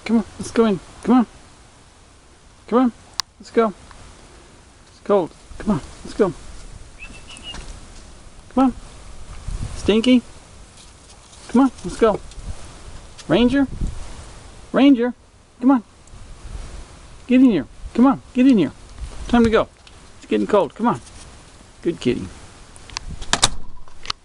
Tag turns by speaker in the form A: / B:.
A: Come on, let's go in. Come on. Come on, let's go. It's cold. Come on, let's go. Come on. Stinky. Come on, let's go. Ranger. Ranger. Come on. Get in here. Come on, get in here. Time to go. It's getting cold. Come on. Good kitty.